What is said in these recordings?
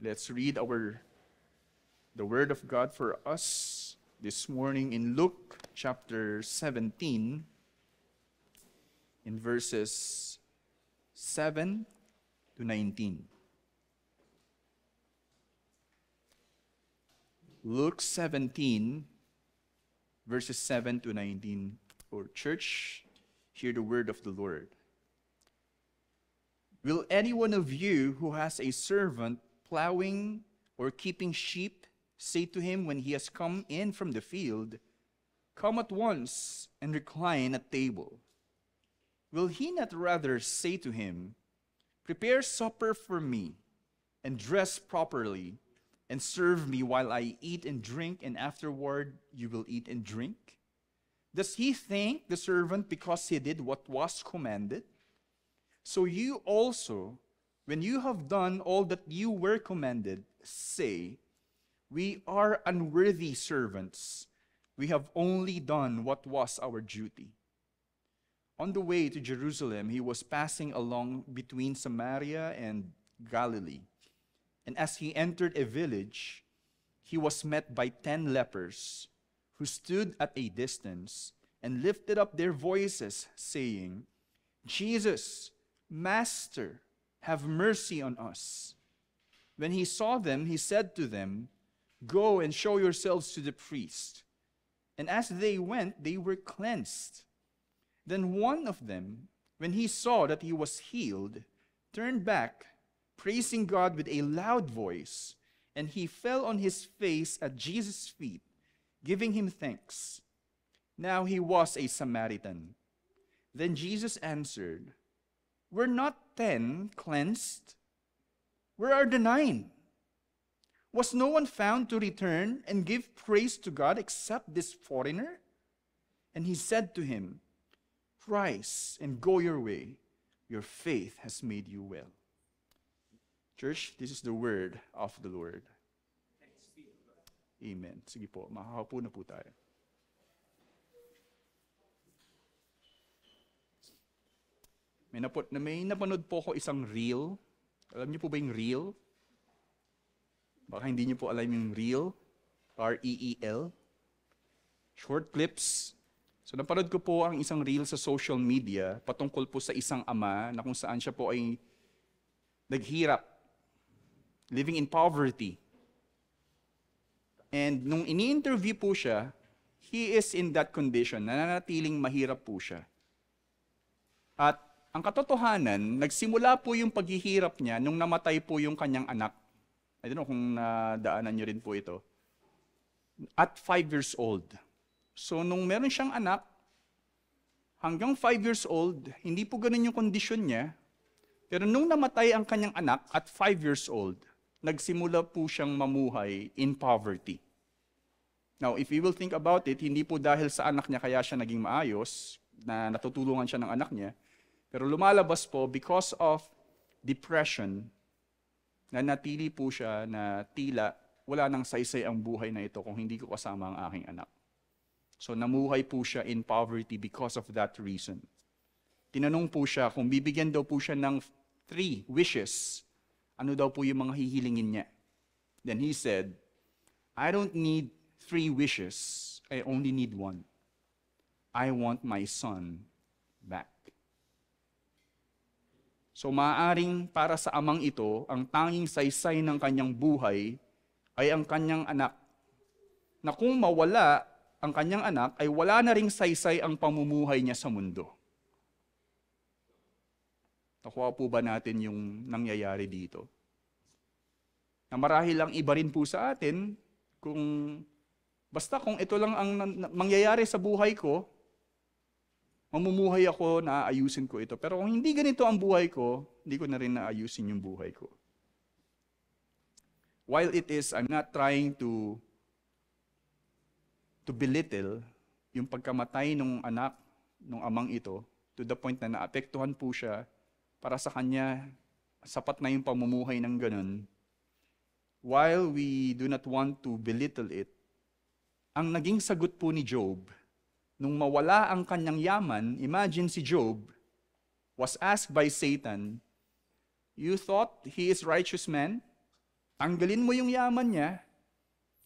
Let's read the Word of God for us this morning in Luke chapter 17, in verses 7 to 19. Luke 17, verses 7 to 19. For church, hear the word of the Lord. Will any one of you who has a servant plowing or keeping sheep say to him when he has come in from the field, "Come at once and recline at table"? Will he not rather say to him, "Prepare supper for me, and dress properly, and serve me while I eat and drink, and afterward you will eat and drink"? Does he thank the servant because he did what was commanded? So you also, when you have done all that you were commanded, say, "We are unworthy servants. We have only done what was our duty." On the way to Jerusalem, he was passing along between Samaria and Galilee. And as he entered a village, he was met by 10 lepers who stood at a distance and lifted up their voices, saying, "Jesus, Master, have mercy on us." When he saw them, he said to them, "Go and show yourselves to the priest." And as they went, they were cleansed. Then one of them, when he saw that he was healed, turned back, praising God with a loud voice, and he fell on his face at Jesus' feet, giving him thanks. Now he was a Samaritan. Then Jesus answered, "Were not 10 cleansed? Where are the 9? Was no one found to return and give praise to God except this foreigner?" And he said to him, "Rise and go your way. Your faith has made you well." Church, this is the word of the Lord. Amen. Sige po, makakaupo na po tayo. May napanood po ko isang reel. Alam niyo po ba yung reel? Baka hindi niyo po alam yung reel. R-E-E-L. Short clips. So napanood ko po ang isang reel sa social media patungkol po sa isang ama na kung saan siya po ay naghirap, living in poverty. And nung ini-interview po siya, he is in that condition, nananatiling mahirap po siya. At ang katotohanan, nagsimula po yung paghihirap niya nung namatay po yung kanyang anak. I don't know kung nadaanan niyo rin po ito. At 5 years old. So nung meron siyang anak, hanggang 5 years old, hindi po ganun yung kondisyon niya. Pero nung namatay ang kanyang anak at 5 years old, nagsimula po siyang mamuhay in poverty. Now, if you will think about it, hindi po dahil sa anak niya kaya siya naging maayos, na natutulungan siya ng anak niya, pero lumalabas po because of depression, na natili po siya na tila wala nang saysay ang buhay na ito kung hindi ko kasama ang aking anak. So namuhay po siya in poverty because of that reason. Tinanong po siya kung bibigyan daw po siya ng 3 wishes, ano daw po yung mga hihilingin niya. Then he said, "I don't need 3 wishes, I only need 1. I want my son back." So maaaring para sa amang ito, ang tanging saysay ng kanyang buhay ay ang kanyang anak. Na kung mawala ang kanyang anak, ay wala na ring saysay ang pamumuhay niya sa mundo. Nakuha po ba natin yung nangyayari dito? Na marahil lang iba rin po sa atin, basta kung ito lang ang mangyayari sa buhay ko, mamumuhay ako, naaayusin ko ito. Pero kung hindi ganito ang buhay ko, hindi ko na rin naayusin yung buhay ko. While it is, I'm not trying to belittle yung pagkamatay ng anak, ng amang ito, to the point na naapektuhan po siya, para sa kanya, sapat na yung pamumuhay ng ganun. While we do not want to belittle it, ang naging sagot po ni Job, nung mawala ang kanyang yaman, imagine si Job was asked by Satan, "You thought he is righteous man? Tanggalin mo yung yaman niya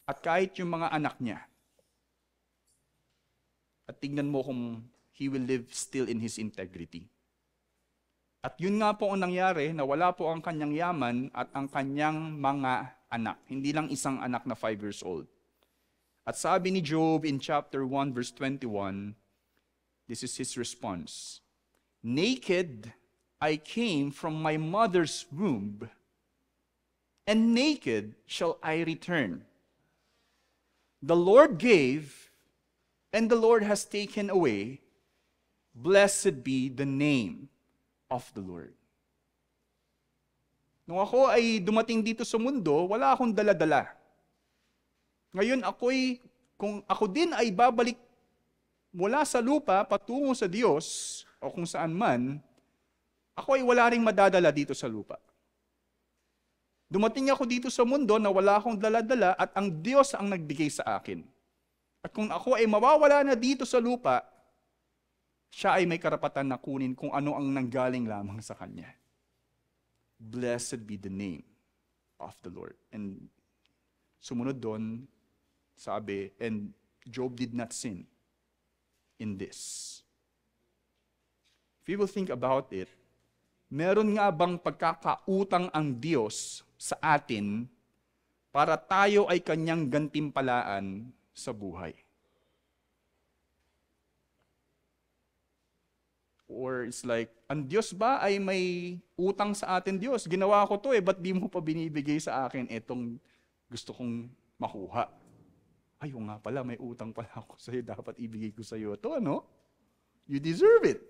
at kahit yung mga anak niya. At tingnan mo kung he will live still in his integrity. At yun nga po ang nangyari, na wala po ang kanyang yaman at ang kanyang mga anak. Hindi lang isang anak na 5 years old. At sabi ni Job in chapter 1 verse 21, this is his response. Naked I came from my mother's womb, and naked shall I return. The Lord gave, and the Lord has taken away. Blessed be the name of the Lord. Nung ako ay dumating dito sa mundo, wala akong dala-dala. Ngayon kung ako din ay babalik mula sa lupa patungo sa Diyos, o kung saan man, ako ay wala ring madadala dito sa lupa. Dumating ako dito sa mundo na wala akong dala-dala at ang Diyos ang nagbigay sa akin. At kung ako ay mawawala na dito sa lupa, siya ay may karapatan na kunin kung ano ang nanggaling lamang sa Kanya. Blessed be the name of the Lord. And sumunod doon, sabi, and Job did not sin in this. If you will think about it, meron nga bang pagkakautang ang Diyos sa atin para tayo ay Kanyang gantimpalaan sa buhay? Or it's like, ang Diyos ba ay may utang sa atin? Diyos, ginawa ko to ba't di mo pa binibigay sa akin itong gusto kong makuha? Ay, nga pala, may utang pala ako sa'yo, dapat ibigay ko sa'yo ito, ano? You deserve it.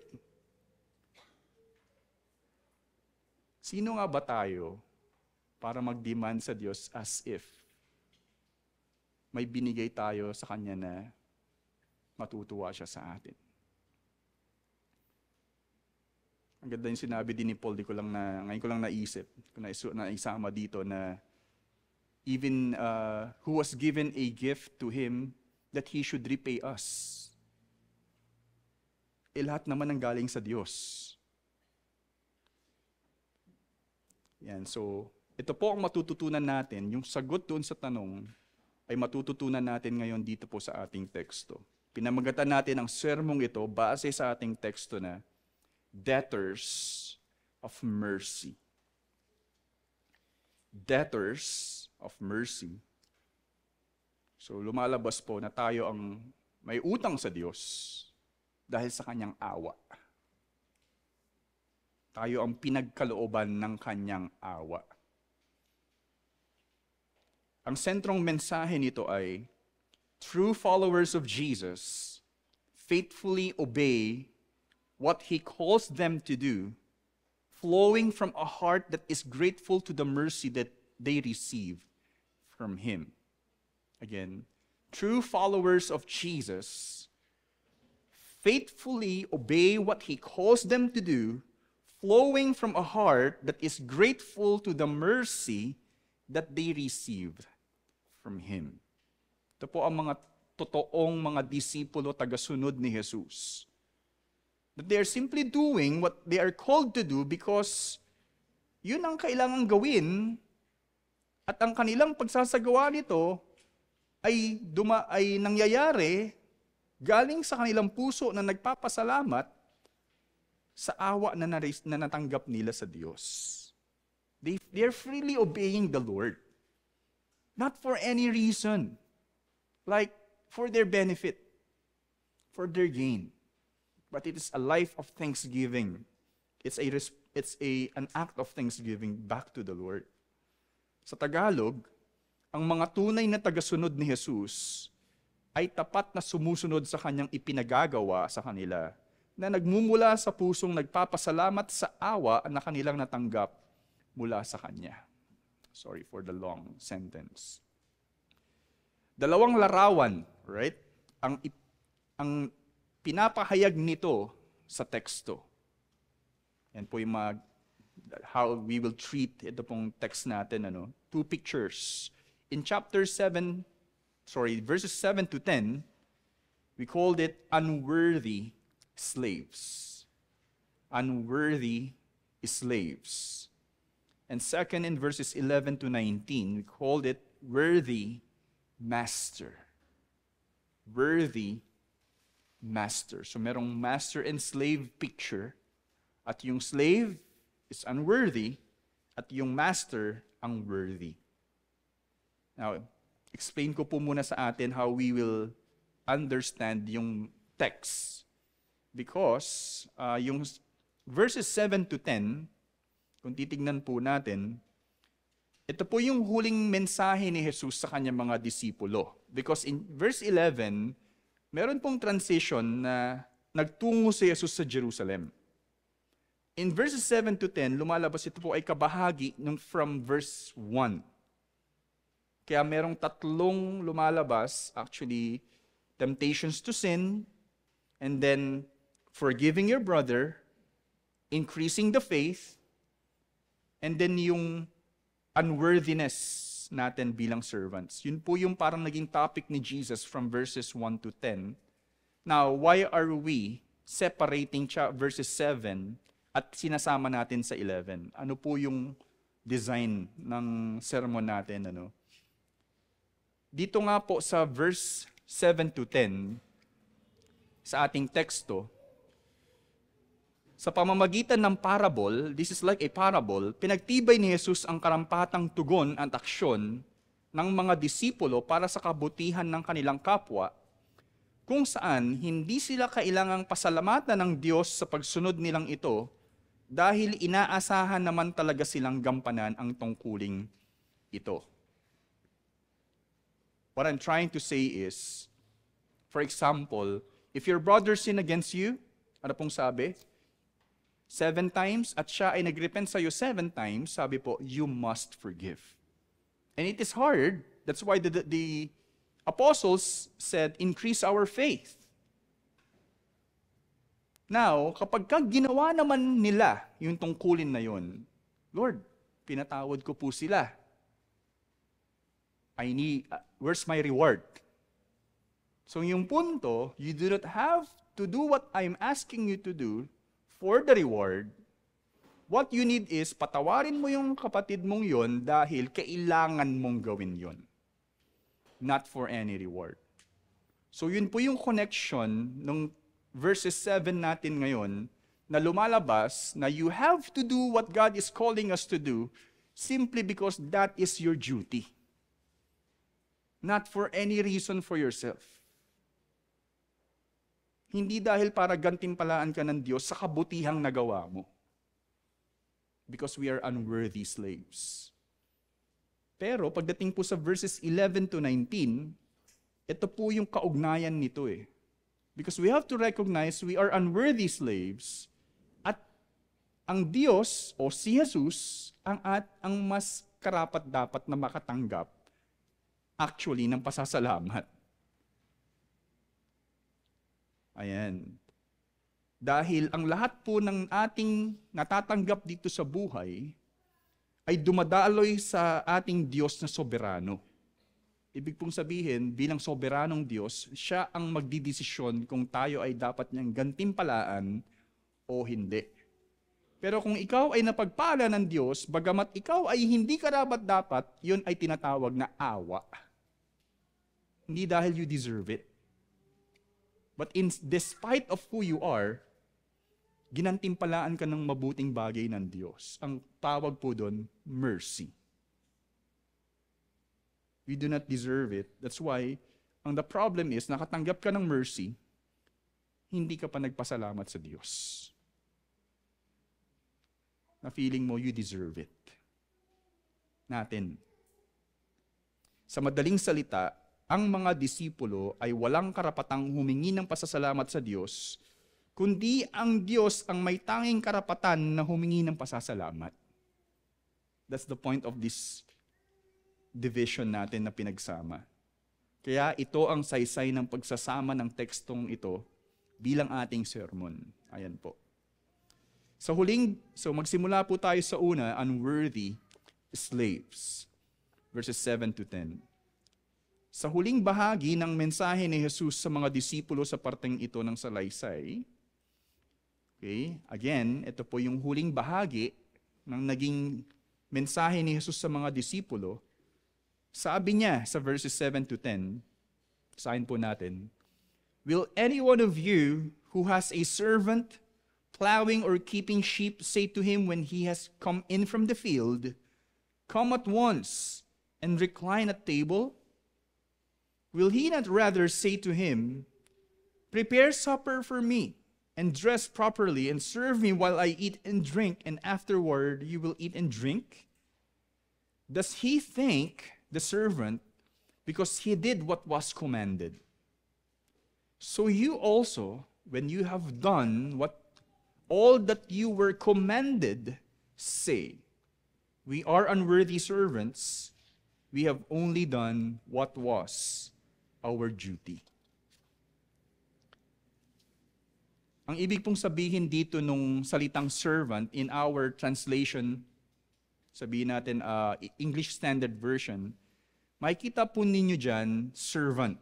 Sino nga ba tayo para mag-demand sa Diyos as if may binigay tayo sa Kanya na matutuwa siya sa atin? Ang ganda yung sinabi din ni Paul, ngayon ko lang naisip, kung naisama dito na even who was given a gift to him that he should repay us. Lahat naman ang galing sa Diyos. Yan, so ito po ang matututunan natin. Yung sagot doon sa tanong ay matututunan natin ngayon dito po sa ating teksto. Pinamagatan natin ang sermong ito base sa ating teksto na debtors of mercy. Debtors of mercy. So lumalabas po na tayo ang may utang sa Diyos dahil sa Kanyang awa. Tayo ang pinagkalooban ng Kanyang awa. Ang sentrong mensahe nito ay, true followers of Jesus faithfully obey what He calls them to do, flowing from a heart that is grateful to the mercy that they receive from Him. Again, true followers of Jesus faithfully obey what He calls them to do, flowing from a heart that is grateful to the mercy that they received from Him. Ito po ang mga totoong mga disipulo tagasunod ni Jesus. That they are simply doing what they are called to do because yun ang kailangang gawin at ang kanilang pagsasagawa nito ay nangyayari galing sa kanilang puso na nagpapasalamat sa awa na natanggap nila sa Diyos. They are freely obeying the Lord. Not for any reason. Like for their benefit, for their gain. But it is a life of thanksgiving. It's an act of thanksgiving back to the Lord. Sa Tagalog, ang mga tunay na tagasunod ni Jesus ay tapat na sumusunod sa Kanyang ipinagagawa sa kanila, na nagmumula sa pusong nagpapasalamat sa awa na kanilang natanggap mula sa Kanya. Sorry for the long sentence. Dalawang larawan, right? Ang pinapahayag nito sa teksto. Yan po yung how we will treat ito pong text natin. Two pictures. In verses 7 to 10, we called it unworthy slaves. Unworthy slaves. And second, in verses 11 to 19, we called it worthy master. Worthy master. So merong master and slave picture. At yung slave is unworthy. At yung master ang worthy. Now, explain ko po muna sa atin how we will understand yung text. Because yung verses 7 to 10, kung titignan po natin, ito po yung huling mensahe ni Jesus sa kanyang mga disipulo. Because in verse 11, meron pong transition na nagtungo si Jesus sa Jerusalem. In verses 7 to 10, lumalabas ito po ay kabahagi from verse 1. Kaya merong tatlong lumalabas, actually, temptations to sin, and then forgiving your brother, increasing the faith, and then yung unworthiness natin bilang servants. Yun po yung parang naging topic ni Jesus from verses 1 to 10. Now, why are we separating verses 7 at sinasama natin sa 11? Ano po yung design ng sermon natin? Dito nga po sa verse 7 to 10, sa ating teksto, sa pamamagitan ng parable, this is like a parable, pinagtibay ni Jesus ang karampatang tugon at aksyon ng mga disipulo para sa kabutihan ng kanilang kapwa, kung saan hindi sila kailangang pasalamatan ng Diyos sa pagsunod nilang ito dahil inaasahan naman talaga silang gampanan ang tungkuling ito. What I'm trying to say is, for example, if your brother sin against you, ano pong sabi? 7 times, at siya ay nagrepent sa'yo 7 times, sabi po, you must forgive. And it is hard. That's why the apostles said, increase our faith. Now, kapag ginawa naman nila yung tungkulin na yun, Lord, pinatawad ko po sila. Where's my reward? So yung punto, you do not have to do what I'm asking you to do for the reward. What you need is, patawarin mo yung kapatid mong yon dahil kailangan mong gawin yon. Not for any reward. So yun po yung connection ng verses 7 natin ngayon na lumalabas na you have to do what God is calling us to do simply because that is your duty. Not for any reason for yourself. Hindi dahil para gantimpalaan ka ng Diyos sa kabutihang nagawa mo. Because we are unworthy slaves. Pero pagdating po sa verses 11 to 19, ito po yung kaugnayan nito eh. Because we have to recognize we are unworthy slaves at ang Diyos o si Jesus ang mas karapat-dapat na makatanggap actually ng pasasalamat. Ayan. Dahil ang lahat po ng ating natatanggap dito sa buhay ay dumadaloy sa ating Diyos na soberano. Ibig pong sabihin, bilang soberanong Diyos, siya ang magdidesisyon kung tayo ay dapat niyang gantimpalaan o hindi. Pero kung ikaw ay napagpala ng Diyos, bagamat ikaw ay hindi karapat-dapat, yun ay tinatawag na awa. Hindi dahil you deserve it. But despite of who you are, ginantimpalaan ka ng mabuting bagay ng Diyos. Ang tawag po doon, mercy. We do not deserve it. That's why, the problem is, nakatanggap ka ng mercy, hindi ka pa nagpasalamat sa Diyos. Na feeling mo, you deserve it. Natin. Sa madaling salita, ang mga disipulo ay walang karapatang humingi ng pasasalamat sa Diyos, kundi ang Diyos ang may tanging karapatan na humingi ng pasasalamat. That's the point of this division natin na pinagsama. Kaya ito ang saysay ng pagsasama ng tekstong ito bilang ating sermon. Ayan po. So magsimula po tayo sa una, unworthy slaves. Verses 7 to 10. Sa huling bahagi ng mensahe ni Jesus sa mga disipulo sa parteng ito ng salaysay, okay, again, ito po yung huling bahagi ng naging mensahe ni Jesus sa mga disipulo, sabi niya sa verses 7 to 10, basahin po natin, "Will any one of you who has a servant plowing or keeping sheep say to him when he has come in from the field, 'Come at once and recline at table'? Will he not rather say to him, 'Prepare supper for me, and dress properly, and serve me while I eat and drink, and afterward you will eat and drink'? Does he thank the servant because he did what was commanded? So you also, when you have done all that you were commanded, say, 'We are unworthy servants. We have only done what was our duty.'" Ang ibig pong sabihin dito nung salitang servant in our translation, sabihin natin English Standard Version, makikita po ninyo dyan, servant.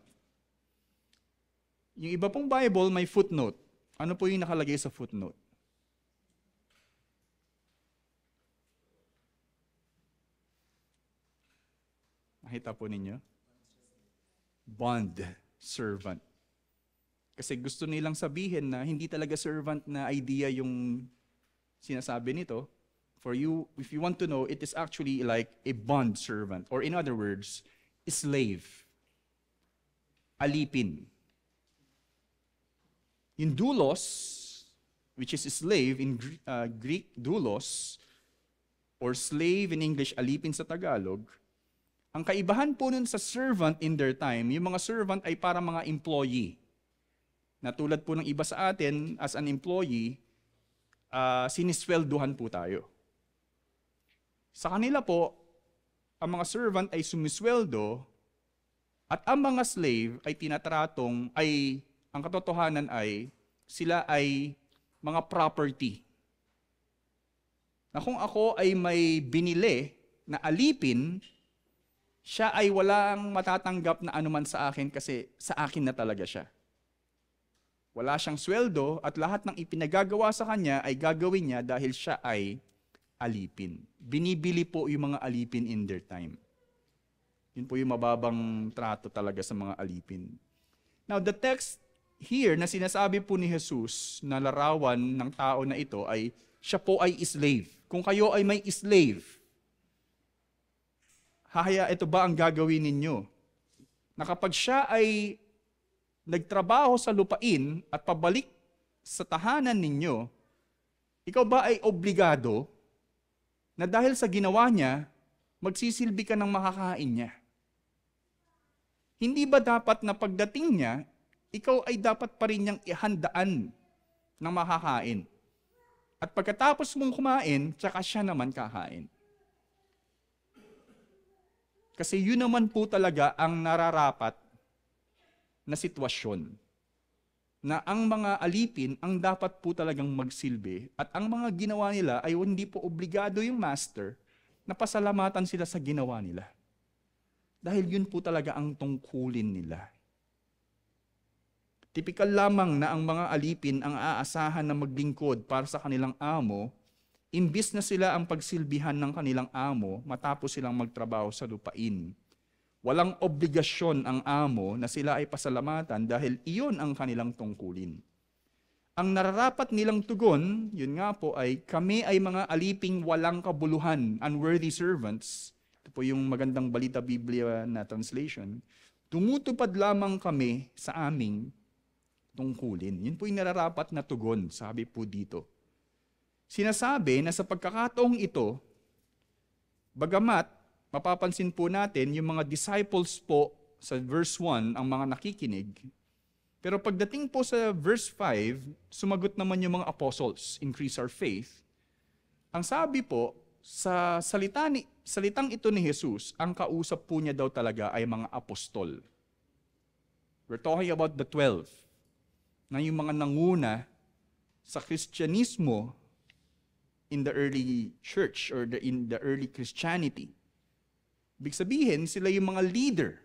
Yung iba pong Bible may footnote. Ano po yung nakalagay sa footnote? Nakita po ninyo? Bond servant. Kasi gusto nilang sabihin na hindi talaga servant na idea yung sinasabi nito. For you, if you want to know, it is actually like a bond servant. Or in other words, slave. Alipin. In doulos, which is slave in Greek, doulos, or slave in English, alipin sa Tagalog, ang kaibahan po nun sa servant in their time, yung mga servant ay para mga employee. Na tulad po ng iba sa atin, as an employee, siniswelduhan po tayo. Sa kanila po, ang mga servant ay sumisweldo at ang mga slave ay tinatratong, ang katotohanan ay, sila ay mga property. Na kung ako ay may binili na alipin, siya ay walang matatanggap na anuman sa akin kasi sa akin na talaga siya. Wala siyang sweldo at lahat ng ipinagagawa sa kanya ay gagawin niya dahil siya ay alipin. Binibili po yung mga alipin in their time. Yun po yung mababang trato talaga sa mga alipin. Now, the text here na sinasabi po ni Jesus na larawan ng tao na ito ay siya po ay slave. Kung kayo ay may slave, ito ba ang gagawin ninyo? Na kapag siya ay nagtrabaho sa lupain at pabalik sa tahanan ninyo, ikaw ba ay obligado na dahil sa ginawa niya, magsisilbi ka ng makakain niya? Hindi ba dapat na pagdating niya, ikaw ay dapat pa rin niyang ihandaan ng makakain? At pagkatapos mong kumain, tsaka siya naman kakain. Kasi yun naman po talaga ang nararapat na sitwasyon. Na ang mga alipin ang dapat po talagang magsilbi at ang mga ginawa nila ay hindi po obligado yung master na pasalamatan sila sa ginawa nila. Dahil yun po talaga ang tungkulin nila. Tipikal lamang na ang mga alipin ang aasahan na maglingkod para sa kanilang amo, imbis na sila ang pagsilbihan ng kanilang amo matapos silang magtrabaho sa lupain. Walang obligasyon ang amo na sila ay pasalamatan dahil iyon ang kanilang tungkulin. Ang nararapat nilang tugon, yun nga po ay, kami ay mga aliping walang kabuluhan, unworthy servants. Ito po yung magandang Balita Biblia na translation. Tumutupad lamang kami sa aming tungkulin. Yun po yung nararapat na tugon, sabi po dito. Sinasabi na sa pagkakataong ito, bagamat mapapansin po natin yung mga disciples po sa verse 1, ang mga nakikinig, pero pagdating po sa verse 5, sumagot naman yung mga apostles, increase our faith. Ang sabi po, sa salitang ito ni Jesus, ang kausap po niya daw talaga ay mga apostol. We're talking about the 12, na yung mga nanguna sa Kristyanismo in the early church or in the early Christianity. Ibig sabihin, sila yung mga leader.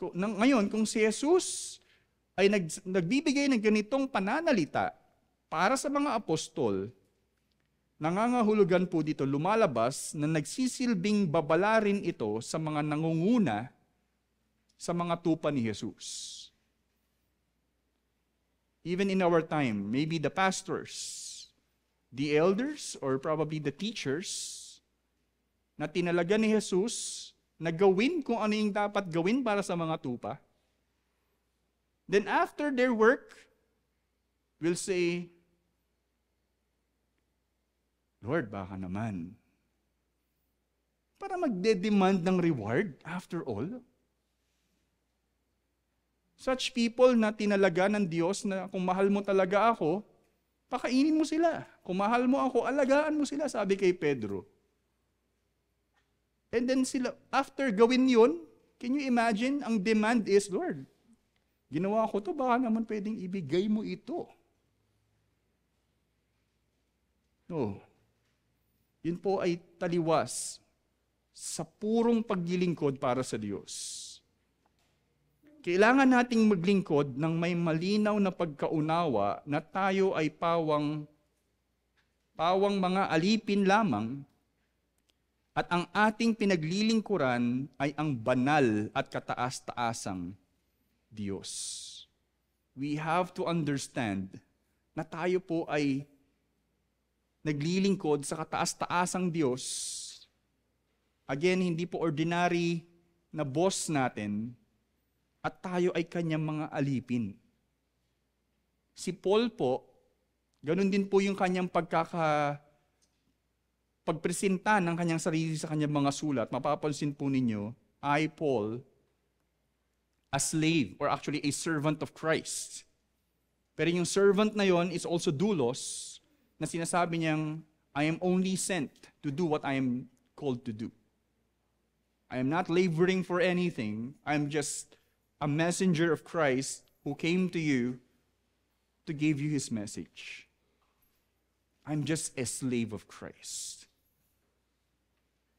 Ngayon, kung si Jesus ay nagbibigay ng ganitong pananalita para sa mga apostol, nangangahulugan po dito, lumalabas na nagsisilbing babala rin ito sa mga nangunguna sa mga tupa ni Jesus. Even in our time, maybe the pastors, the elders, or probably the teachers na tinalaga ni Jesus na gawin kung ano yung dapat gawin para sa mga tupa. Then after their work, will say, Lord, baka naman. Para magde-demand ng reward after all. Such people na tinalaga ng Diyos na kung mahal mo talaga ako, pakainin mo sila. Kung mahal mo ako, alagaan mo sila, sabi kay Pedro. And then sila, after gawin yun, can you imagine, ang demand is, Lord, ginawa ko to, baka naman pwedeng ibigay mo ito. No. Yun po ay taliwas sa purong paglilingkod para sa Diyos. Kailangan nating maglingkod ng may malinaw na pagkaunawa na tayo ay pawang mga alipin lamang at ang ating pinaglilingkuran ay ang banal at kataas-taasang Diyos. We have to understand na tayo po ay naglilingkod sa kataas-taasang Diyos. Again, hindi po ordinary na boss natin at tayo ay kanyang mga alipin. Si Paul po, ganun din po yung kanyang pagpresenta ng kanyang sarili sa kanyang mga sulat. Mapapansin po ninyo, I, Paul, a slave, or actually a servant of Christ. Pero yung servant na yon is also doulos, na sinasabi niyang, I am only sent to do what I am called to do. I am not laboring for anything. I am just a messenger of Christ who came to you to give you His message. I'm just a slave of Christ.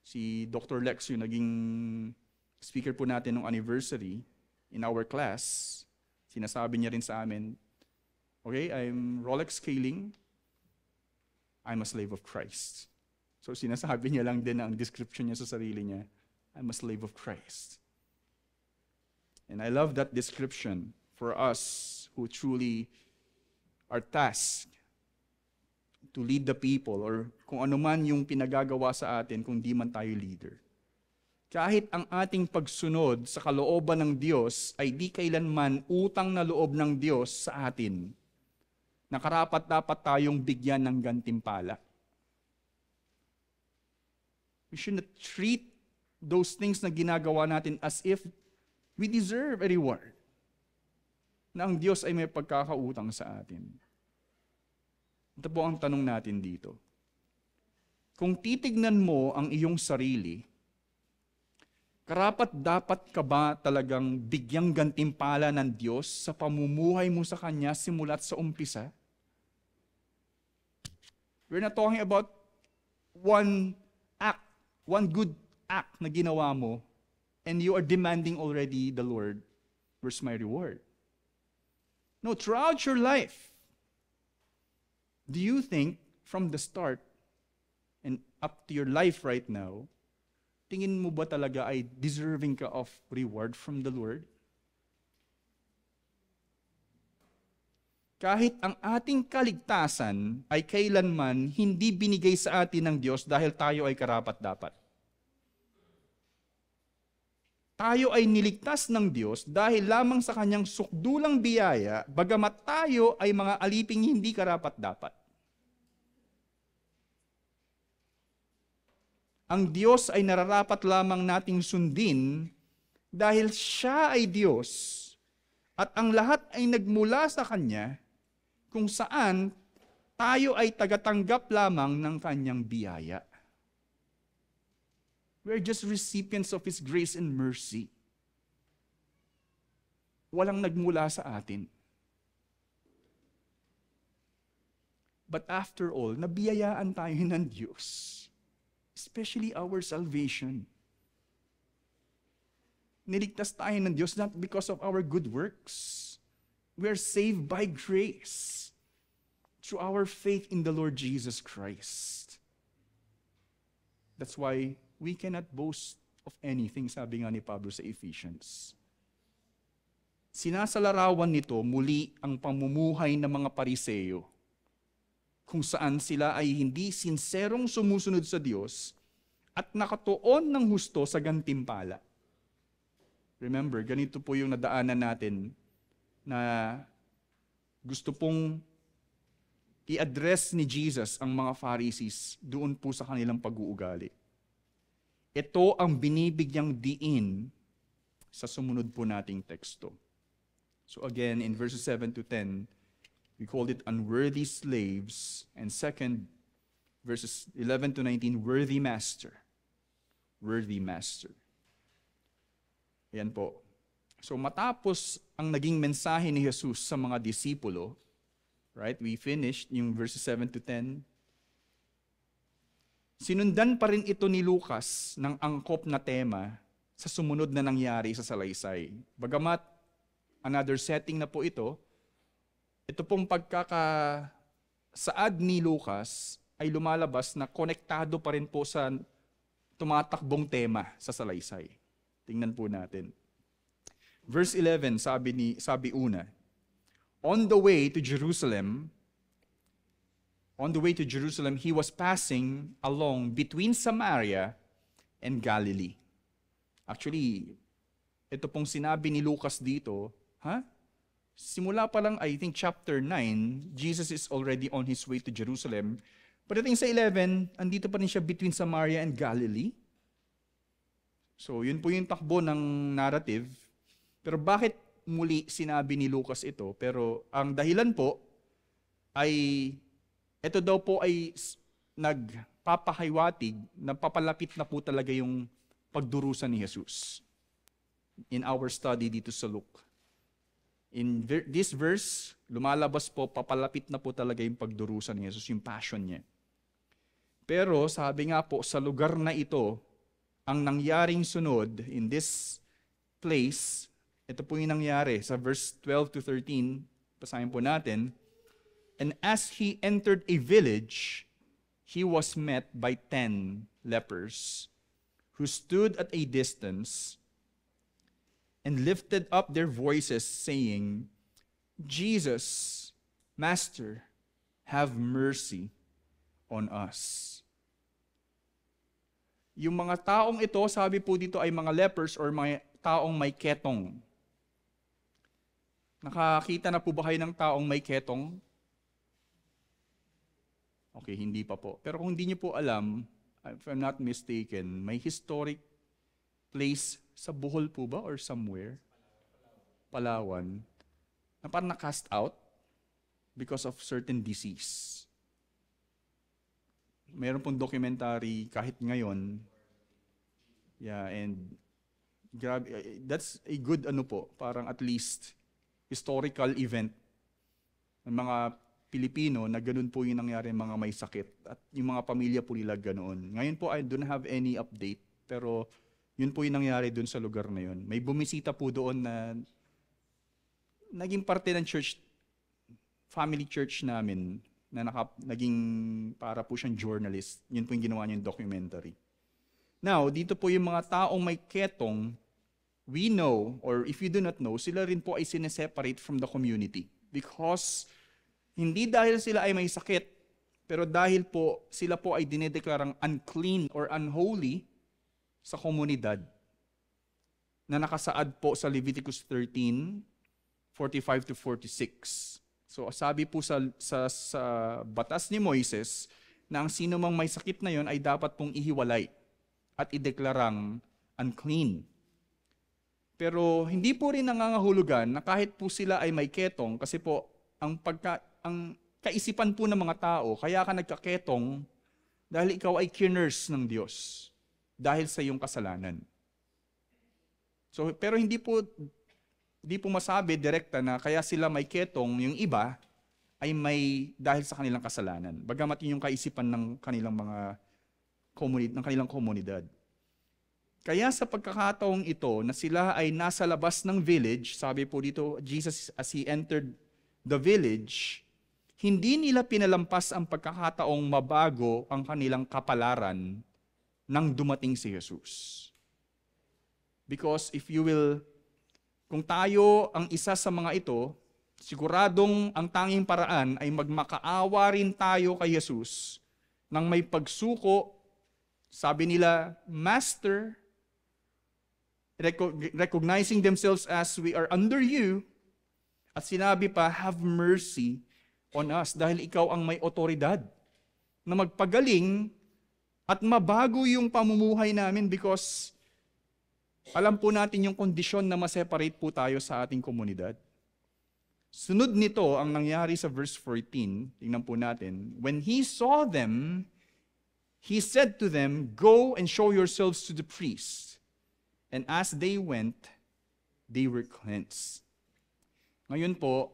Si Dr. Lex, yung naging speaker po natin ng anniversary in our class, sinasabi niya rin sa amin, okay, I'm Rolex Scaling, I'm a slave of Christ. So sinasabi niya lang din ang description niya sa sarili niya, I'm a slave of Christ. And I love that description for us who truly are tasked to lead the people or kung ano man yung pinagagawa sa atin kung di man tayo leader. Kahit ang ating pagsunod sa kalooban ng Diyos ay di kailanman utang na loob ng Diyos sa atin, na karapat-dapat tayong bigyan ng gantimpala. We should not treat those things na ginagawa natin as if we deserve a reward, na ang Diyos ay may pagkakautang sa atin. Ito po ang tanong natin dito. Kung titignan mo ang iyong sarili, karapat-dapat ka ba talagang bigyang gantimpala ng Diyos sa pamumuhay mo sa Kanya simula't sa umpisa? We're not talking about one good act na ginawa mo, and you are demanding already the Lord, where's my reward? No, throughout your life, do you think from the start and up to your life right now, tingin mo ba talaga ay deserving ka of reward from the Lord? Kahit ang ating kaligtasan ay kailanman hindi binigay sa atin ng Diyos dahil tayo ay karapat-dapat. Tayo ay niligtas ng Diyos dahil lamang sa Kanyang sukdulang biyaya, bagamat tayo ay mga aliping hindi karapat-dapat. Ang Diyos ay nararapat lamang nating sundin dahil Siya ay Diyos at ang lahat ay nagmula sa Kanya kung saan tayo ay tagatanggap lamang ng Kanyang biyaya. We're just recipients of His grace and mercy. Walang nagmula sa atin. But after all, nabiyayaan tayo ng Diyos, especially our salvation. Niligtas tayo ng Diyos not because of our good works. We are saved by grace through our faith in the Lord Jesus Christ. That's why we cannot boast of anything, sabi nga ni Pablo sa Ephesians. Sinasalarawan nito muli ang pamumuhay ng mga Pariseo, kung saan sila ay hindi sinserong sumusunod sa Diyos at nakatuon ng husto sa gantimpala. Remember, ganito po yung nadaanan natin na gusto pong i-address ni Jesus ang mga Pharisees doon po sa kanilang pag-uugali. Ito ang binibigyang diin sa sumunod po nating teksto. So again, in verses 7 to 10, we called it unworthy slaves. And second, verses 11 to 19, worthy master. Worthy master. Ayan po. So matapos ang naging mensahe ni Jesus sa mga disipulo, right? We finished yung verses 7 to 10. Sinundan pa rin ito ni Lucas ng angkop na tema sa sumunod na nangyari sa salaysay. Bagamat another setting na po ito pong pagkakasaad ni Lucas ay lumalabas na konektado pa rin po sa tumatakbong tema sa salaysay. Tingnan po natin. Verse 11, sabi una, on the way to Jerusalem, he was passing along between Samaria and Galilee. Actually, ito pong sinabi ni Lucas dito, simula pa lang, I think chapter 9, Jesus is already on his way to Jerusalem. Pagdating sa 11, andito pa rin siya between Samaria and Galilee. So, yun po yung takbo ng narrative. Pero bakit muli sinabi ni Lucas ito? Pero ang dahilan po ay, ito daw po ay nagpapahiwatig, napapalapit na po talaga yung pagdurusa ni Jesus. In our study dito sa Luke. In this verse, lumalabas po, papalapit na po talaga yung pagdurusa ni Jesus, yung passion niya. Pero sabi nga po, sa lugar na ito, ang nangyaring sunod in this place, ito po yung nangyari sa verse 12 to 13, basahin po natin. And as he entered a village, he was met by 10 lepers who stood at a distance and lifted up their voices, saying, Jesus, Master, have mercy on us. Yung mga taong ito, sabi po dito ay mga lepers or mga taong may ketong. Nakakita na po ba kayo ng taong may ketong? Okay, hindi pa po. Pero kung hindi niyo po alam, if I'm not mistaken, may historic place sa Bohol po ba or somewhere? Palawan. Na parang na-cast out because of certain disease. Meron pong documentary kahit ngayon. Yeah, and grabe, that's a good parang at least historical event ng mga Pilipino na ganun po yung nangyari mga may sakit at yung mga pamilya po nila ganoon. Ngayon po I don't have any update pero yun po yung nangyari doon sa lugar na yun. May bumisita po doon na naging parte ng church, family church namin, na naging para po siyang journalist. Yun po yung ginawa niya yung documentary. Now, dito po yung mga taong may ketong, we know, or if you do not know, sila rin po ay sineseparate from the community. Because hindi dahil sila ay may sakit, pero dahil po sila po ay dinedeklarang unclean or unholy sa komunidad na nakasaad po sa Leviticus 13, 45 to 46. So sabi po sa batas ni Moises na ang sino mang may sakit na yon ay dapat pong ihiwalay at ideklarang unclean. Pero hindi po rin nangangahulugan na kahit po sila ay may ketong kasi po ang kaisipan po ng mga tao, kaya ka nagkaketong dahil ikaw ay kinurse ng Diyos dahil sa iyong kasalanan. So, pero hindi po masabi direkta na kaya sila may ketong, yung iba ay may dahil sa kanilang kasalanan. Bagamat yun yung kaisipan ng kanilang mga komunidad. Kaya sa pagkakataong ito na sila ay nasa labas ng village, sabi po dito, Jesus as he entered the village, hindi nila pinalampas ang pagkakataong mabago ang kanilang kapalaran nang dumating si Jesus. Because kung tayo ang isa sa mga ito, siguradong ang tanging paraan ay magmakaawa rin tayo kay Jesus nang may pagsuko. Sabi nila, Master, recognizing themselves as we are under you, at sinabi pa, have mercy on us dahil ikaw ang may otoridad na magpagaling at mabago yung pamumuhay namin because alam po natin yung kondisyon na ma-separate po tayo sa ating komunidad. Sunod nito ang nangyari sa verse 14. Tingnan po natin. When he saw them, he said to them, go and show yourselves to the priests. And as they went, they were cleansed. Ngayon po,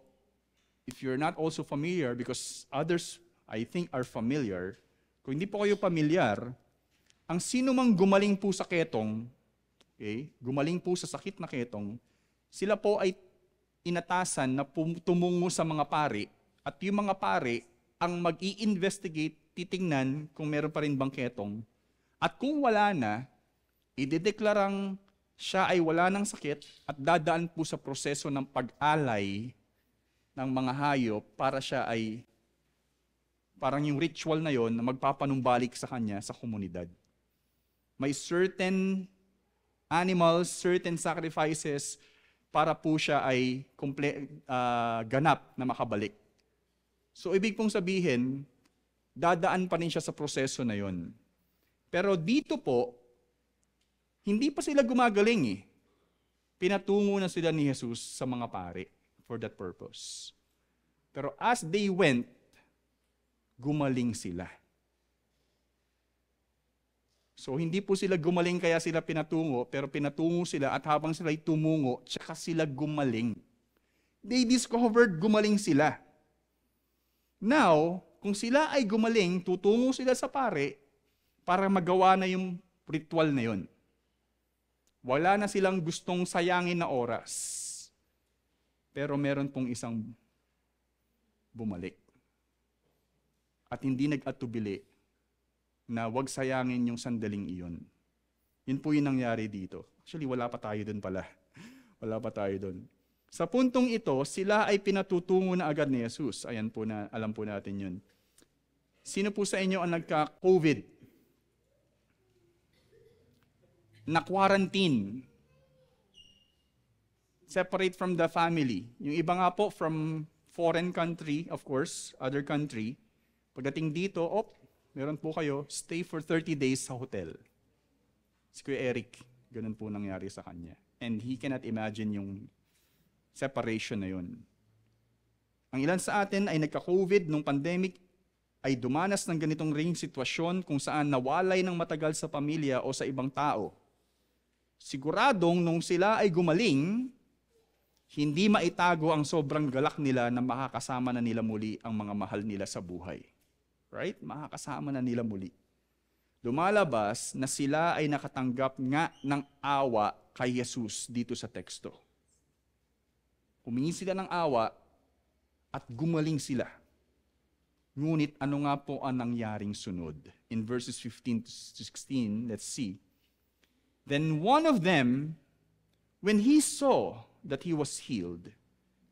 if you're not also familiar, because others I think are familiar, kung hindi po kayo familiar, ang sino mang gumaling po sa ketong, okay, gumaling po sa sakit na ketong, sila po ay inatasan na tumungo sa mga pari, at yung mga pari ang mag-i-investigate, titingnan kung meron pa rin bang ketong, at kung wala na, idedeklarang siya ay wala ng sakit at dadaan po sa proseso ng pag-alay ng mga hayop para siya ay parang yung ritual na yon na magpapanumbalik sa kanya sa komunidad. May certain animals, certain sacrifices para po siya ay ganap na makabalik. So ibig pong sabihin, dadaan pa rin siya sa proseso na yon. Pero dito po, hindi pa sila gumagaling eh. Pinatungo na sila ni Jesus sa mga pari for that purpose. Pero as they went, gumaling sila. So hindi po sila gumaling kaya sila pinatungo, pero pinatungo sila at habang sila'y tumungo, tsaka sila gumaling. They discovered gumaling sila. Now, kung sila ay gumaling, tutungo sila sa pare para magawa na yung ritual na yon. Wala na silang gustong sayangin na oras. Pero meron pong isang bumalik. At hindi nag-atubili na wag sayangin yung sandaling iyon. Yun po yung nangyari dito. Actually, wala pa tayo dun pala. Wala pa tayo dun. Sa puntong ito, sila ay pinatutungo na agad ni Jesus. Ayan po na, alam po natin yun. Sino po sa inyo ang nagka-COVID? Na-quarantine. Separate from the family. Yung iba nga po from foreign country, of course, other country. Pagdating dito, meron po kayo, stay for 30 days sa hotel. Si Kuya Eric, ganun po nangyari sa kanya. And he cannot imagine yung separation na yun. Ang ilan sa atin ay nagka-COVID nung pandemic, ay dumanas ng ganitong ring sitwasyon kung saan nawalay ng matagal sa pamilya o sa ibang tao. Siguradong nung sila ay gumaling, hindi maitago ang sobrang galak nila na makakasama na nila muli ang mga mahal nila sa buhay. Right? Makakasama na nila muli. Lumalabas na sila ay nakatanggap nga ng awa kay Jesus dito sa teksto. Humingi sila ng awa at gumaling sila. Ngunit ano nga po ang nangyaring sunod? In verses 15 to 16, let's see. Then one of them, when he saw that he was healed,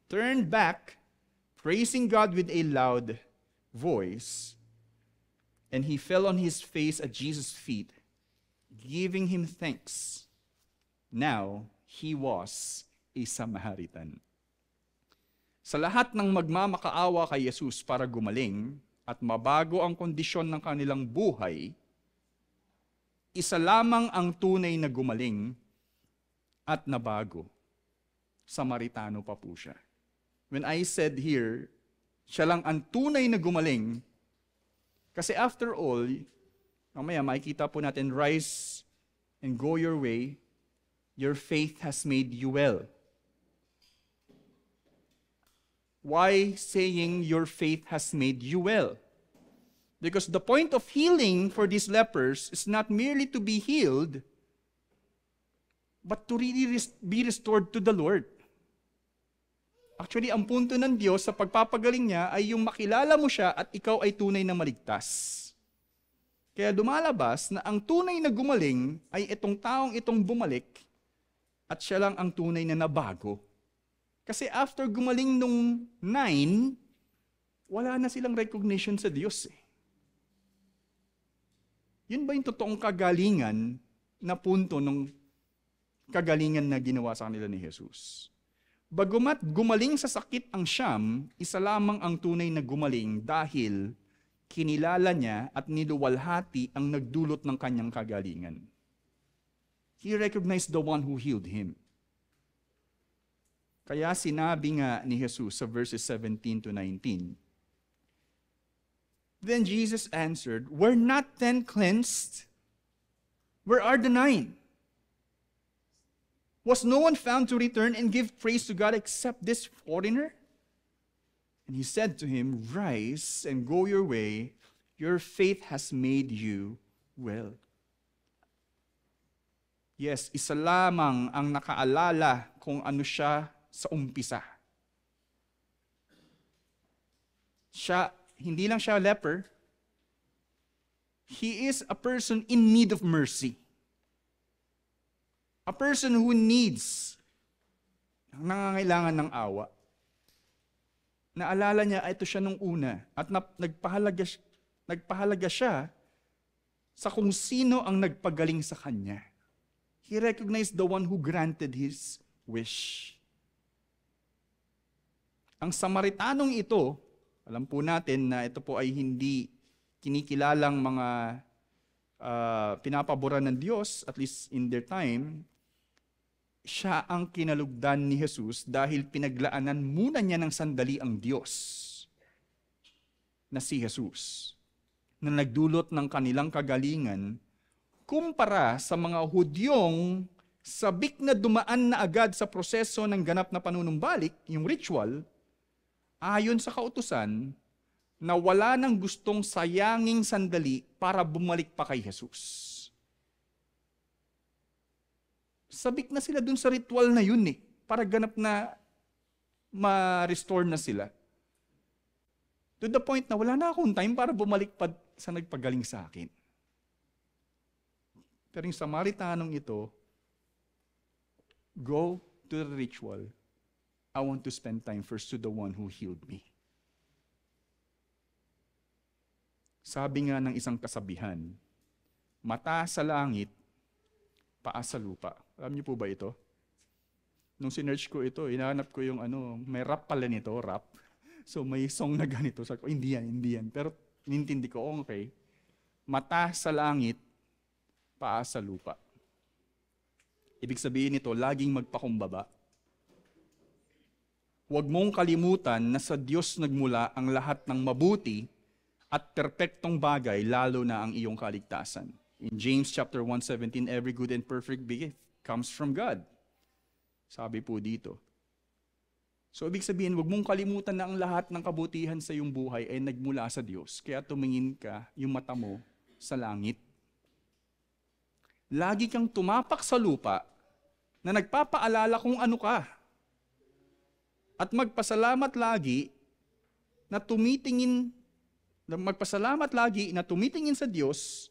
turned back, praising God with a loud voice, and he fell on his face at Jesus' feet, giving him thanks. Now, he was a Samaritan. Sa lahat ng magmamakaawa kay Jesus para gumaling at mabago ang kondisyon ng kanilang buhay, isa lamang ang tunay na gumaling at nabago. Samaritano pa po siya. When I said here, siya lang ang tunay na gumaling, kasi after all, mamaya makikita po natin, rise and go your way, your faith has made you well. Why saying your faith has made you well? Because the point of healing for these lepers is not merely to be healed, but to really be restored to the Lord. Actually, ang punto ng Diyos sa pagpapagaling niya ay yung makilala mo siya at ikaw ay tunay na maligtas. Kaya lumalabas na ang tunay na gumaling ay itong taong itong bumalik at siya lang ang tunay na nabago. Kasi after gumaling nung 9, wala na silang recognition sa Diyos. Yun ba yung totoong kagalingan na punto ng kagalingan na ginawa sa kanila ni Jesus? Bagumat gumaling sa sakit ang siyam, isa lamang ang tunay na gumaling dahil kinilala niya at niluwalhati ang nagdulot ng kanyang kagalingan. He recognized the one who healed him. Kaya sinabi nga ni Jesus sa verses 17 to 19, Then Jesus answered, Were not 10 cleansed? Where are the 9? Was no one found to return and give praise to God except this foreigner? And he said to him, Rise and go your way. Your faith has made you well. Yes, isa lamang ang nakaalala kung ano siya sa umpisa. Hindi lang siya leper. He is a person in need of mercy. A person who needs, nangangailangan ng awa. Naalala niya, ito siya nung una. At nagpahalaga siya sa kung sino ang nagpagaling sa kanya. He recognized the one who granted his wish. Ang Samaritanong ito, alam po natin na ito po ay hindi kinikilalang mga pinapabura ng Diyos, at least in their time. Siya ang kinalugdan ni Jesus dahil pinaglaanan muna niya ng sandali ang Diyos na si Jesus, na nagdulot ng kanilang kagalingan kumpara sa mga Hudyong sabik na dumaan na agad sa proseso ng ganap na panunumbalik, yung ritual, ayon sa kautusan, na wala nang gustong sayanging sandali para bumalik pa kay Jesus. Sabik na sila dun sa ritual na yun para ganap na ma-restore na sila. To the point na wala na akong time para bumalik pa sa nagpagaling sa akin. Pero yung Samaritanong ito, go to the ritual. I want to spend time first to the one who healed me. Sabi nga ng isang kasabihan, mata sa langit, paa sa lupa. Alam niyo po ba ito? Nung sinerch ko ito, hinahanap ko yung may rap pala nito, rap. So may song na ganito. Sabi ko, hindi yan. Pero nintindi ko, okay. Mata sa langit, paa sa lupa. Ibig sabihin nito, laging magpakumbaba. Huwag mong kalimutan na sa Diyos nagmula ang lahat ng mabuti at perpektong bagay, lalo na ang iyong kaligtasan. In James chapter 1:17, every good and perfect gift comes from God. Sabi po dito. So ibig sabihin, huwag mong kalimutan na ang lahat ng kabutihan sa iyong buhay ay nagmula sa Diyos. Kaya tumingin ka yung mata mo sa langit. Lagi kang tumapak sa lupa na nagpapaalala kung ano ka. At magpasalamat lagi na tumitingin sa Diyos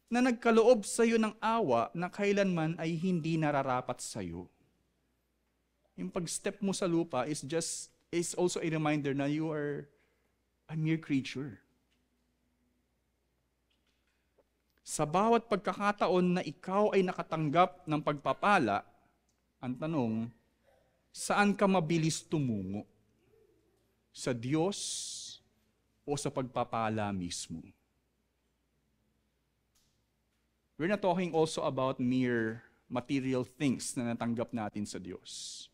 na nagkaloob sa iyo ng awa na kailanman ay hindi nararapat sa iyo. Yung pag-step mo sa lupa is also a reminder na you are a mere creature. Sa bawat pagkakataon na ikaw ay nakatanggap ng pagpapala, ang tanong, saan ka mabilis tumungo? Sa Diyos o sa pagpapala mismo? We're not talking also about mere material things na natanggap natin sa Diyos.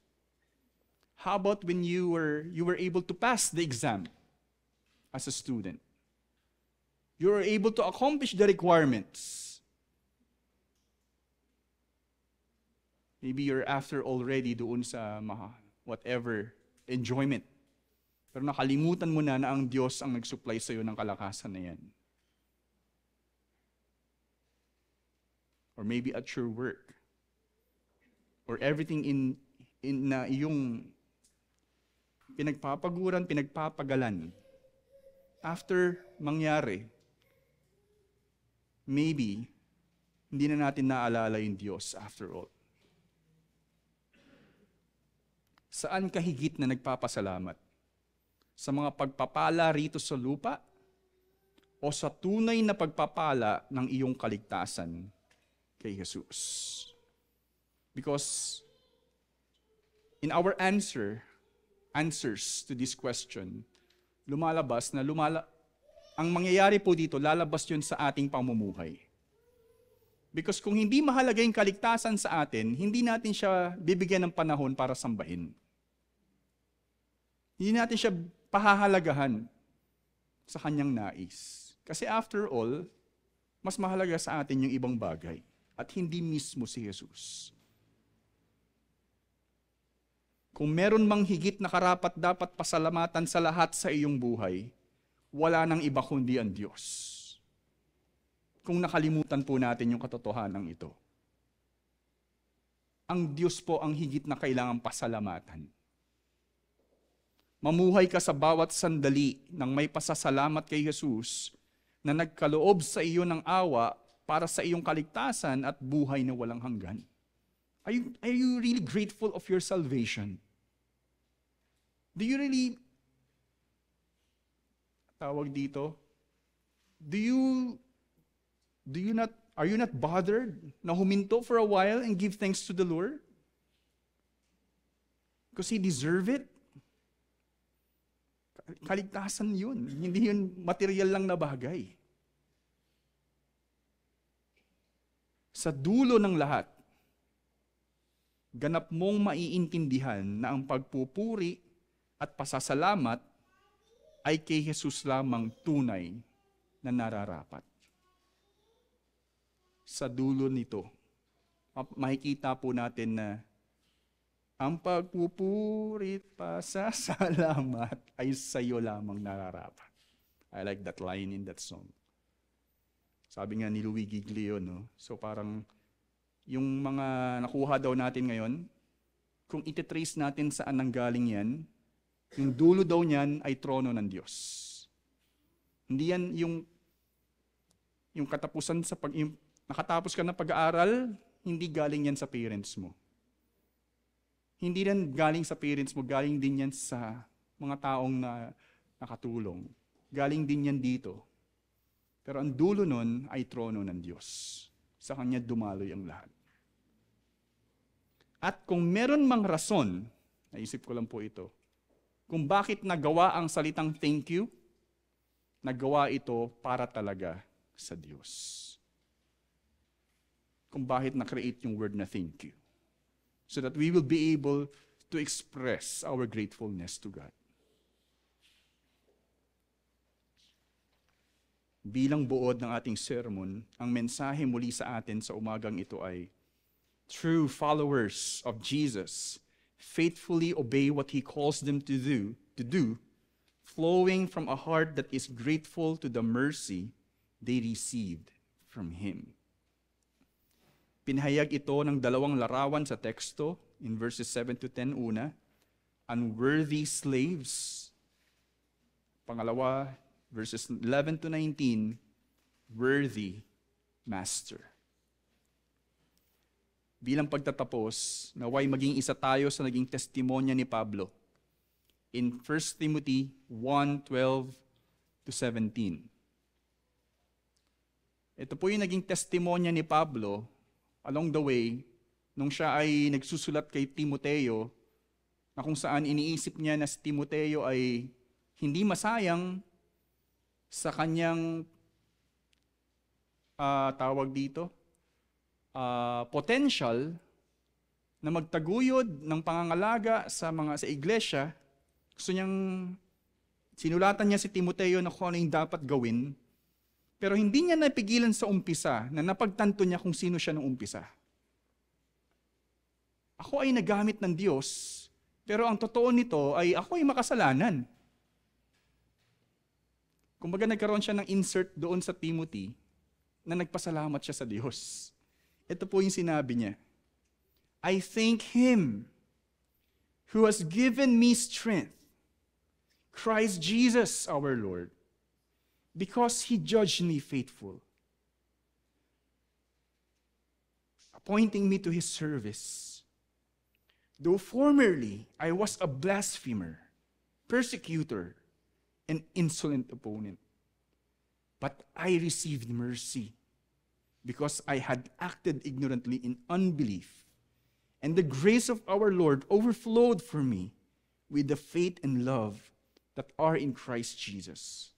How about when you were able to pass the exam as a student? You were able to accomplish the requirements. Maybe you're after already doon sa whatever enjoyment. Pero nakalimutan mo na ang Diyos ang nag-supply sa iyo ng kalakasan na yan. Or maybe at your work. Or everything in na iyong pinagpapaguran, pinagpapagalan. After mangyari, maybe, hindi na natin naalala yung Diyos after all. Saan ka higit na nagpapasalamat? Sa mga pagpapala rito sa lupa? O sa tunay na pagpapala ng iyong kaligtasan kay Jesus? Because in our answers to this question, lumalabas na ang mangyayari po dito, lalabas yun sa ating pamumuhay. Because kung hindi mahalaga yung kaligtasan sa atin, hindi natin siya bibigyan ng panahon para sambahin. Hindi natin siya pahahalagahan sa kanyang nais. Kasi after all, mas mahalaga sa atin yung ibang bagay at hindi mismo si Jesus. Kung meron mang higit na karapat dapat pasalamatan sa lahat sa iyong buhay, wala nang iba kundi ang Diyos. Kung nakalimutan po natin yung katotohanan ito. Ang Diyos po ang higit na kailangang pasalamatan. Mamuhay ka sa bawat sandali ng may pasasalamat kay Jesus na nagkaloob sa iyo ng awa para sa iyong kaligtasan at buhay na walang hanggan. Are you really grateful of your salvation? Do you really, tawag dito, are you not bothered na huminto for a while and give thanks to the Lord? Because He deserve it. Kaligtasan yun. Hindi yun material lang na bagay. Sa dulo ng lahat, ganap mong maiintindihan na ang pagpupuri at pasasalamat ay kay Jesus lamang tunay na nararapat. Sa dulo nito, makikita po natin na ang pagpupuri at pasasalamat ay sa iyo lamang nararapat. I like that line in that song. Sabi nga ni Louis Giglio, no? So parang yung mga nakuha daw natin ngayon, kung ititrace natin saan nanggaling yan, yung dulo daw niyan ay trono ng Diyos. Hindi yan yung katapusan yung nakatapos ka ng pag-aaral, hindi galing yan sa parents mo. Hindi rin galing sa parents mo, galing din yan sa mga taong na nakatulong. Galing din yan dito. Pero ang dulo nun ay trono ng Diyos. Sa Kanya dumaloy ang lahat. At kung meron mang rason, naisip ko lang po ito, kung bakit nagawa ang salitang thank you, nagawa ito para talaga sa Diyos. Kung bakit na-create yung word na thank you. So that we will be able to express our gratefulness to God. Bilang buod ng ating sermon, ang mensahe muli sa atin sa umagang ito ay, true followers of Jesus faithfully obey what He calls them to do, flowing from a heart that is grateful to the mercy they received from Him. Pinahayag ito ng dalawang larawan sa teksto, in verses 7 to 10 una, unworthy slaves. Pangalawa, verses 11 to 19, worthy master. Bilang pagtatapos, naway maging isa tayo sa naging testimonya ni Pablo in 1 Timothy 1:12 to 17. Ito po yung naging testimonya ni Pablo along the way, nung siya ay nagsusulat kay Timoteo, na kung saan iniisip niya na si Timoteo ay hindi masayang sa kanyang potential na magtaguyod ng pangangalaga sa iglesia. Gusto niyang sinulatan niya si Timoteo na kung ano yung dapat gawin. Pero hindi niya napigilan sa umpisa na napagtanto niya kung sino siya nung umpisa. Ako ay nagamit ng Diyos, pero ang totoo nito ay ako ay makasalanan. Kumbaga nagkaroon siya ng insert doon sa Timothy na nagpasalamat siya sa Diyos. Ito po yung sinabi niya, I thank Him who has given me strength, Christ Jesus our Lord, because He judged me faithful. appointing me to his service. Though formerly I was a blasphemer, persecutor, and insolent opponent, but I received mercy because I had acted ignorantly in unbelief, and the grace of our Lord overflowed for me with the faith and love that are in Christ Jesus.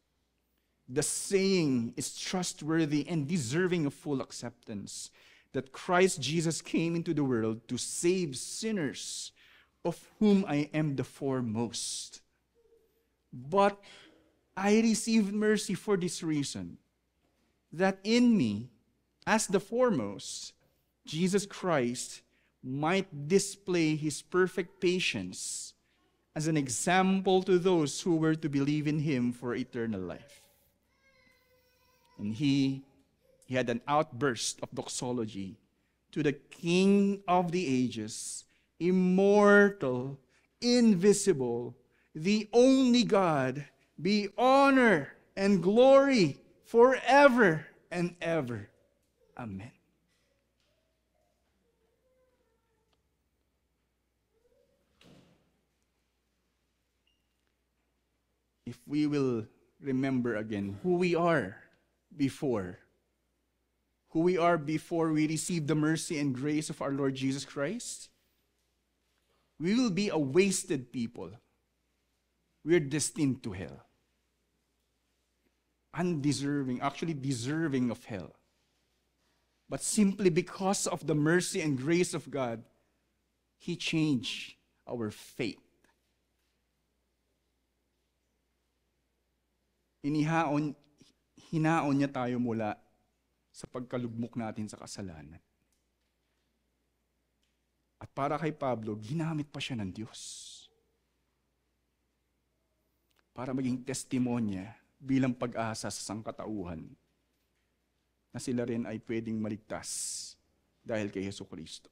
The saying is trustworthy and deserving of full acceptance, that Christ Jesus came into the world to save sinners, of whom I am the foremost. But I received mercy for this reason, that in me, as the foremost, Jesus Christ might display his perfect patience as an example to those who were to believe in him for eternal life. And he had an outburst of doxology to the King of the ages, immortal, invisible, the only God, be honor and glory forever and ever. Amen. If we will remember again who we are before we receive the mercy and grace of our Lord Jesus Christ, we will be a wasted people. We're destined to hell. Undeserving, actually deserving of hell. But simply because of the mercy and grace of God, he changed our fate. Hinaon niya tayo mula sa pagkalugmok natin sa kasalanan. At para kay Pablo, ginamit pa siya ng Diyos para maging testimonya bilang pag-asa sa sangkatauhan na sila rin ay pwedeng maligtas dahil kay Jesucristo.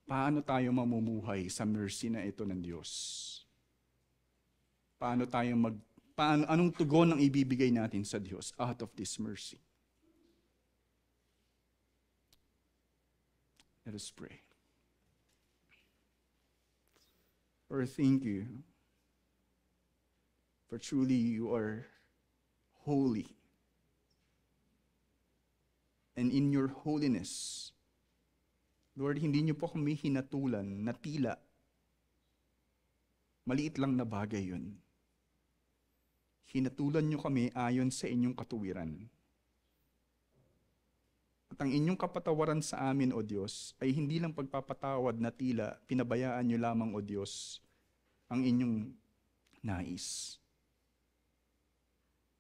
Paano tayo mamumuhay sa mercy na ito ng Diyos? Anong tugon ang ibibigay natin sa Diyos out of this mercy? Let us pray. Lord, thank you, for truly you are holy. And in your holiness, Lord, hindi niyo po kami hinatulan na tila maliit lang na bagay yun. Hinatulan niyo kami ayon sa inyong katuwiran. At ang inyong kapatawaran sa amin, O Diyos, ay hindi lang pagpapatawad na tila pinabayaan niyo lamang, O Diyos, ang inyong nais.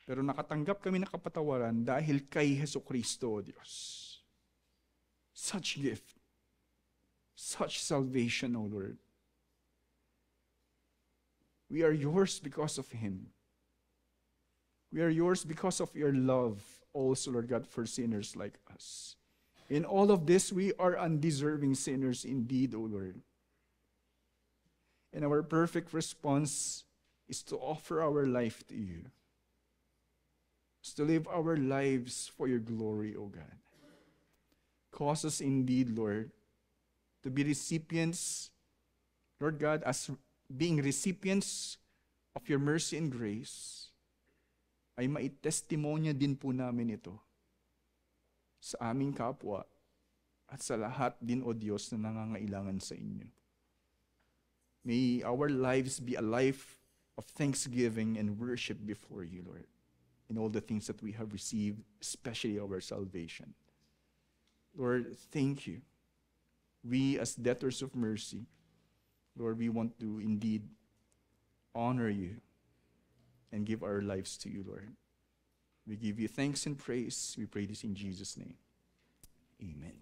Pero nakatanggap kami ng kapatawaran dahil kay Jesucristo, O Diyos. Such gift, such salvation, O Lord. We are yours because of Him. We are yours because of your love, also, Lord God, for sinners like us. In all of this, we are undeserving sinners indeed, O Lord. And our perfect response is to offer our life to you. Is to live our lives for your glory, O God. Cause us indeed, Lord, to be recipients, Lord God, as being recipients of your mercy and grace, ay maitestimonya din po namin ito sa aming kapwa at sa lahat din, O Diyos, na nangangailangan sa inyo. May our lives be a life of thanksgiving and worship before you, Lord, in all the things that we have received, especially our salvation. Lord, thank you. We, as debtors of mercy, Lord, we want to indeed honor you and give our lives to you, Lord. We give you thanks and praise. We pray this in Jesus' name. Amen.